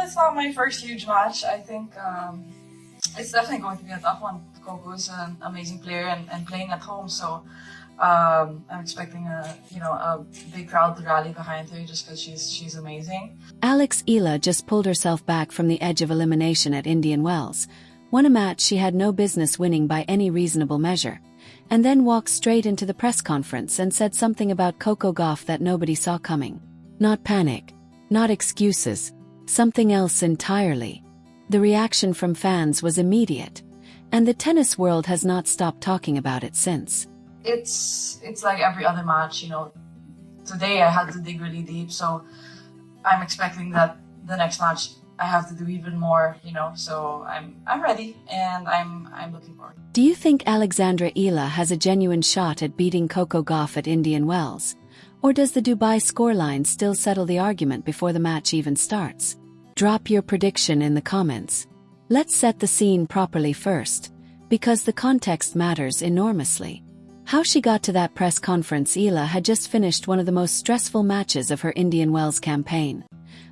it's not my first huge match. I think it's definitely going to be a tough one. Coco is an amazing player and playing at home, so I'm expecting a big crowd to rally behind her just because she's amazing. Alex Eala just pulled herself back from the edge of elimination at Indian Wells, won a match she had no business winning by any reasonable measure, and then walked straight into the press conference and said something about Coco Gauff that nobody saw coming. Not panic, not excuses, something else entirely. The reaction from fans was immediate, and the tennis world has not stopped talking about it since. It's like every other match, Today I had to dig really deep, so I'm expecting that the next match I have to do even more, so I'm ready and I'm looking forward. Do you think Alexandra Eala has a genuine shot at beating Coco Gauff at Indian Wells? Or does the Dubai scoreline still settle the argument before the match even starts? Drop your prediction in the comments. Let's set the scene properly first, because the context matters enormously. How she got to that press conference. Eala had just finished one of the most stressful matches of her Indian Wells campaign.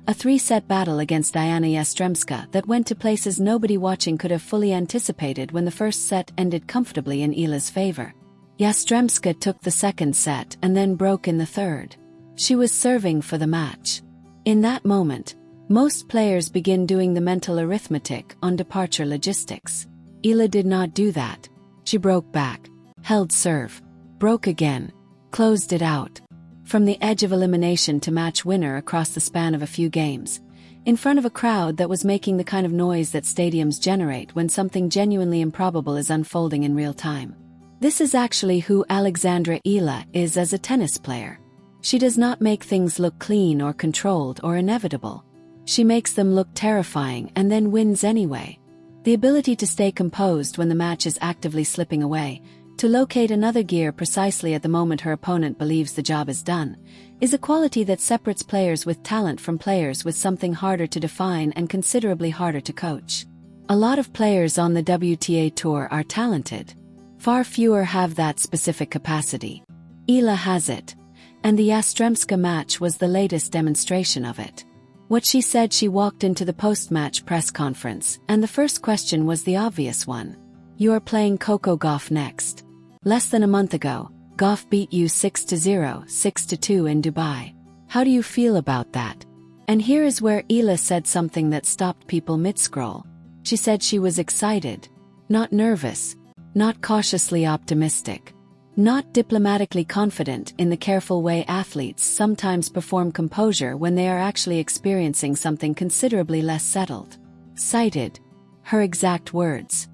A 3-set battle against Diana Yastremska that went to places nobody watching could have fully anticipated when the first set ended comfortably in Eala's favor. Yastremska took the second set and then broke in the third. She was serving for the match. In that moment, most players begin doing the mental arithmetic on departure logistics. Eala did not do that. She broke back, held serve, broke again, closed it out. From the edge of elimination to match winner across the span of a few games, in front of a crowd that was making the kind of noise that stadiums generate when something genuinely improbable is unfolding in real time. This is actually who Alexandra Eala is as a tennis player. She does not make things look clean or controlled or inevitable. She makes them look terrifying and then wins anyway. The ability to stay composed when the match is actively slipping away, to locate another gear precisely at the moment her opponent believes the job is done, is a quality that separates players with talent from players with something harder to define and considerably harder to coach. A lot of players on the WTA Tour are talented. Far fewer have that specific capacity. Eala has it, and the Yastremska match was the latest demonstration of it. What she said. She walked into the post-match press conference, and the first question was the obvious one. You are playing Coco Gauff next. Less than a month ago, Gauff beat you 6-0, 6-2 in Dubai. How do you feel about that? And here is where Eala said something that stopped people mid-scroll. She said she was excited, not nervous, not cautiously optimistic, not diplomatically confident in the careful way athletes sometimes perform composure when they are actually experiencing something considerably less settled. Cited. Her exact words.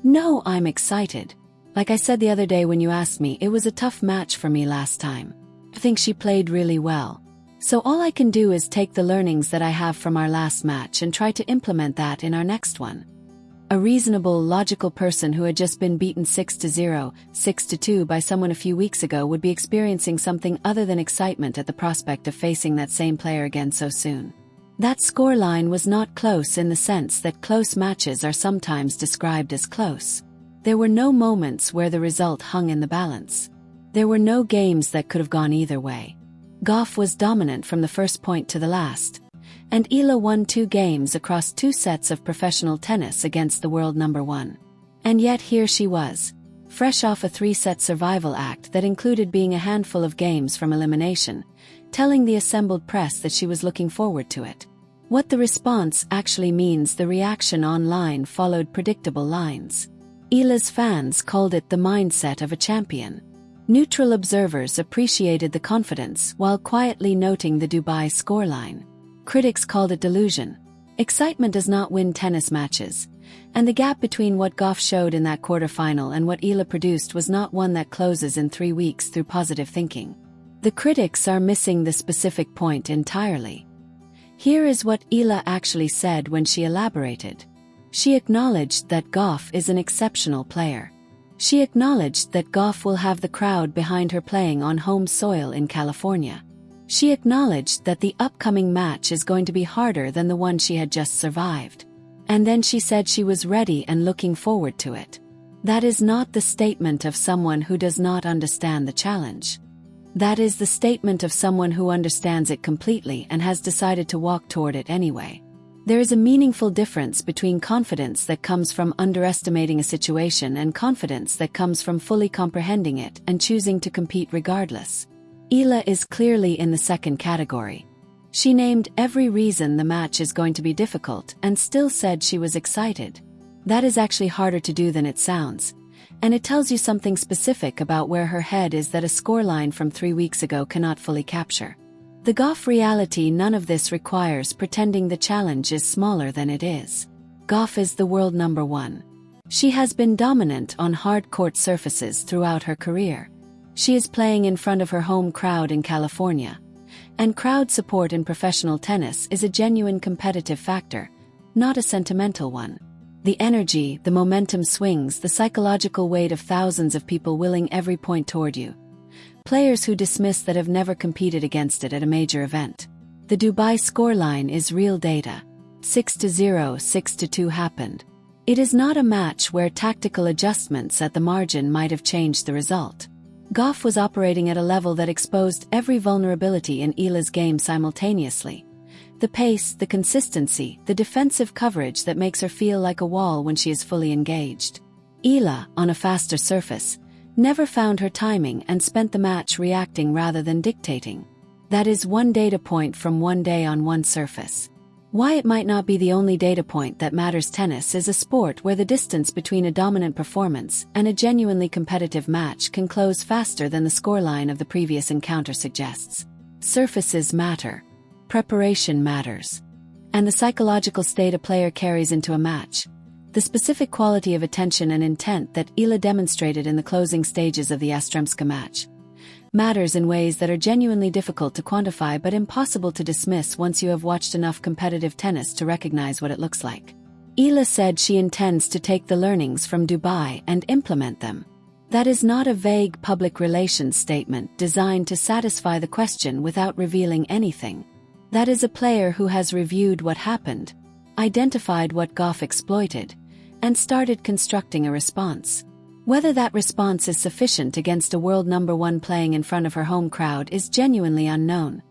No, I'm excited. Like I said the other day when you asked me, it was a tough match for me last time. I think she played really well. So all I can do is take the learnings that I have from our last match and try to implement that in our next one. A reasonable, logical person who had just been beaten 6-0, 6-2 by someone a few weeks ago would be experiencing something other than excitement at the prospect of facing that same player again so soon. That scoreline was not close in the sense that close matches are sometimes described as close. There were no moments where the result hung in the balance. There were no games that could have gone either way. Gauff was dominant from the first point to the last, and Eala won 2 games across 2 sets of professional tennis against the world number 1. And yet here she was, fresh off a 3-set survival act that included being a handful of games from elimination, telling the assembled press that she was looking forward to it. What the response actually means. The reaction online followed predictable lines. Eala's fans called it the mindset of a champion. Neutral observers appreciated the confidence while quietly noting the Dubai scoreline. Critics called it delusion. Excitement does not win tennis matches, and the gap between what Gauff showed in that quarterfinal and what Eala produced was not one that closes in 3 weeks through positive thinking. The critics are missing the specific point entirely. Here is what Eala actually said when she elaborated. She acknowledged that Gauff is an exceptional player. She acknowledged that Gauff will have the crowd behind her playing on home soil in California. She acknowledged that the upcoming match is going to be harder than the one she had just survived. And then she said she was ready and looking forward to it. That is not the statement of someone who does not understand the challenge. That is the statement of someone who understands it completely and has decided to walk toward it anyway. There is a meaningful difference between confidence that comes from underestimating a situation and confidence that comes from fully comprehending it and choosing to compete regardless. Eala is clearly in the second category. She named every reason the match is going to be difficult and still said she was excited. That is actually harder to do than it sounds, and it tells you something specific about where her head is that a scoreline from 3 weeks ago cannot fully capture. The Gauff reality: none of this requires pretending the challenge is smaller than it is. Gauff is the world number one. She has been dominant on hard court surfaces throughout her career. She is playing in front of her home crowd in California, and crowd support in professional tennis is a genuine competitive factor, not a sentimental one. The energy, the momentum swings, the psychological weight of thousands of people willing every point toward you. Players who dismiss that have never competed against it at a major event. The Dubai scoreline is real data. 6-0, 6-2 happened. It is not a match where tactical adjustments at the margin might have changed the result. Gauff was operating at a level that exposed every vulnerability in Eala's game simultaneously. The pace, the consistency, the defensive coverage that makes her feel like a wall when she is fully engaged. Eala, on a faster surface, never found her timing and spent the match reacting rather than dictating. That is one data point from one day on one surface. Why it might not be the only data point that matters: tennis is a sport where the distance between a dominant performance and a genuinely competitive match can close faster than the scoreline of the previous encounter suggests. Surfaces matter. Preparation matters. And the psychological state a player carries into a match. The specific quality of attention and intent that Eala demonstrated in the closing stages of the Yastremska match matters in ways that are genuinely difficult to quantify but impossible to dismiss once you have watched enough competitive tennis to recognize what it looks like. Eala said she intends to take the learnings from Dubai and implement them. That is not a vague public relations statement designed to satisfy the question without revealing anything. That is a player who has reviewed what happened, identified what Gauff exploited, and started constructing a response. Whether that response is sufficient against a world number one playing in front of her home crowd is genuinely unknown,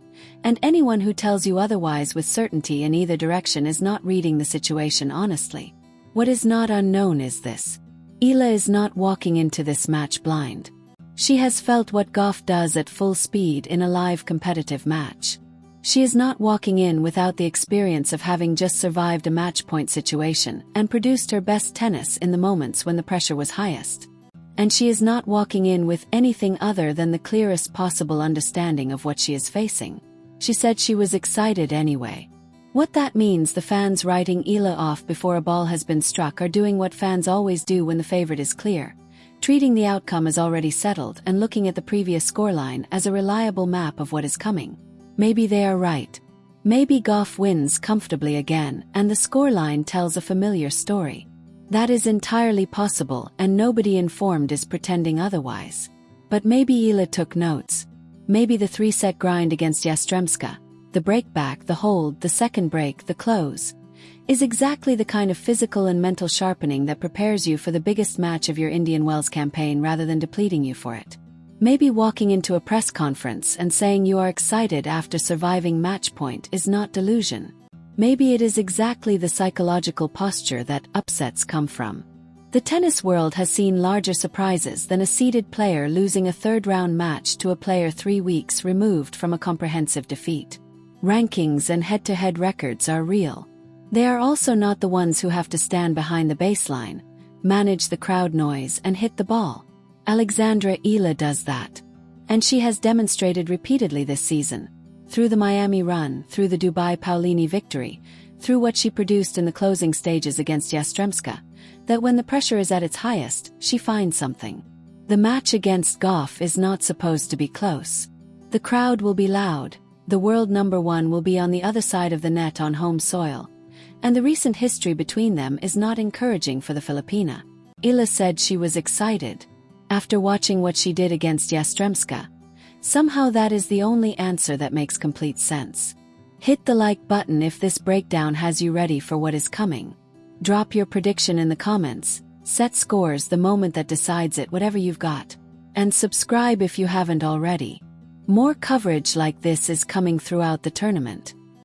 and anyone who tells you otherwise with certainty in either direction is not reading the situation honestly. What is not unknown is this: Eala is not walking into this match blind. She has felt what Gauff does at full speed in a live competitive match. She is not walking in without the experience of having just survived a match point situation and produced her best tennis in the moments when the pressure was highest. And she is not walking in with anything other than the clearest possible understanding of what she is facing. She said she was excited anyway. What that means: the fans writing Eala off before a ball has been struck are doing what fans always do when the favorite is clear, treating the outcome as already settled and looking at the previous scoreline as a reliable map of what is coming. Maybe they are right. Maybe Gauff wins comfortably again and the scoreline tells a familiar story. That is entirely possible, and nobody informed is pretending otherwise. But maybe Eala took notes. Maybe the 3-set grind against Yastremska, the breakback, the hold, the second break, the close, is exactly the kind of physical and mental sharpening that prepares you for the biggest match of your Indian Wells campaign rather than depleting you for it. Maybe walking into a press conference and saying you are excited after surviving match point is not delusion. Maybe it is exactly the psychological posture that upsets come from. The tennis world has seen larger surprises than a seeded player losing a third-round match to a player 3 weeks removed from a comprehensive defeat. Rankings and head-to-head records are real. They are also not the ones who have to stand behind the baseline, manage the crowd noise and hit the ball. Alex Eala does that. And she has demonstrated repeatedly this season, through the Miami run, through the Dubai Paulini victory, through what she produced in the closing stages against Yastremska, that when the pressure is at its highest, she finds something. The match against Gauff is not supposed to be close. The crowd will be loud, the world number one will be on the other side of the net on home soil, and the recent history between them is not encouraging for the Filipina. Eala said she was excited. After watching what she did against Yastremska, somehow that is the only answer that makes complete sense. Hit the like button if this breakdown has you ready for what is coming. Drop your prediction in the comments, set scores the moment that decides it, whatever you've got. And subscribe if you haven't already. More coverage like this is coming throughout the tournament.